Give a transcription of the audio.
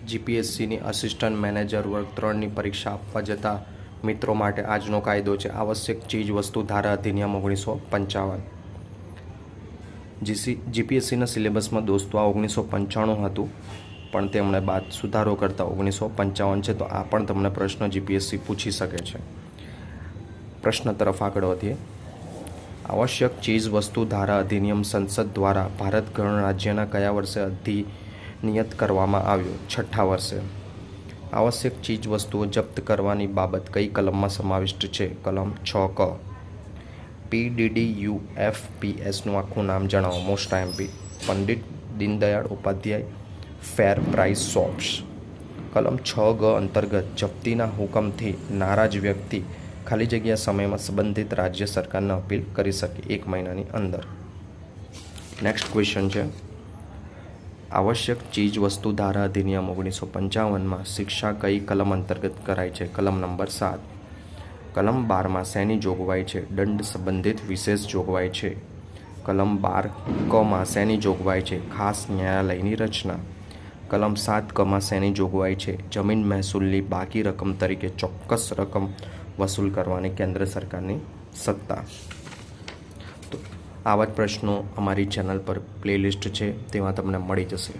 જીપીએસસીની assistant manager વર્ગ 3ની પરીક્ષા આપવા જતા મિત્રો માટે આજનો કાયદો છે આવશ્યક ચીજ વસ્તુ ધારા અધિનિયમ 1955। જીપીએસસીના સિલેબસમાં દોસ્તો આ 1995 હતું, પણ તેમણે બાદ સુધારો કરતા 1955 છે। તો આ પણ તમને પ્રશ્ન જીપીએસસી પૂછી શકે છે। પ્રશ્ન તરફ આગળ વધીએ। આવશ્યક ચીજ વસ્તુ ધારા અધિનિયમ સંસદ દ્વારા ભારત ગણરાજ્યના કયા વર્ષે અધિનિયત કરવામાં આવ્યો? 6થા વર્ષે। આવશ્યક ચીજ વસ્તુઓ જપ્ત કરવાની બાબત કઈ કલમમાં સમાવિષ્ટ છે? કલમ 6ક। PDDUFPSનું આખું નામ જણાવો। મોસ્ટ આઈએમપી પંડિત દીનદયાળ ઉપાધ્યાય ફેર પ્રાઇસ શોપ્સ। કલમ 6ગ અંતર્ગત જપ્તીના હુકમથી નારાજ વ્યક્તિ ખાલી જગ્યા સમયમાં સંબંધિત રાજ્ય સરકારને અપીલ કરી શકે 1 મહિનાની અંદર। નેક્સ્ટ ક્વેશ્ચન છે, આવશ્યક ચીજ વસ્તુ ધારા અધિનિયમ 1955માં શિક્ષા કઈ કલમ અંતર્ગત કરાય છે? કલમ નંબર 7। કલમ 12માં શેની જોગવાઈ છે? દંડ સંબંધિત વિશેષ જોગવાઈ છે। કલમ 12કમાં શેની જોગવાઈ છે? ખાસ ન્યાયાલયની રચના। કલમ 7કમાં શેની જોગવાઈ છે? જમીન મહેસૂલની બાકી રકમ તરીકે ચોક્કસ રકમ વસૂલ કરવાની કેન્દ્ર સરકારની સત્તા। તો આવા જ પ્રશ્નો અમારી ચેનલ પર પ્લેલિસ્ટ છે, તેમાં તમને મળી જશે।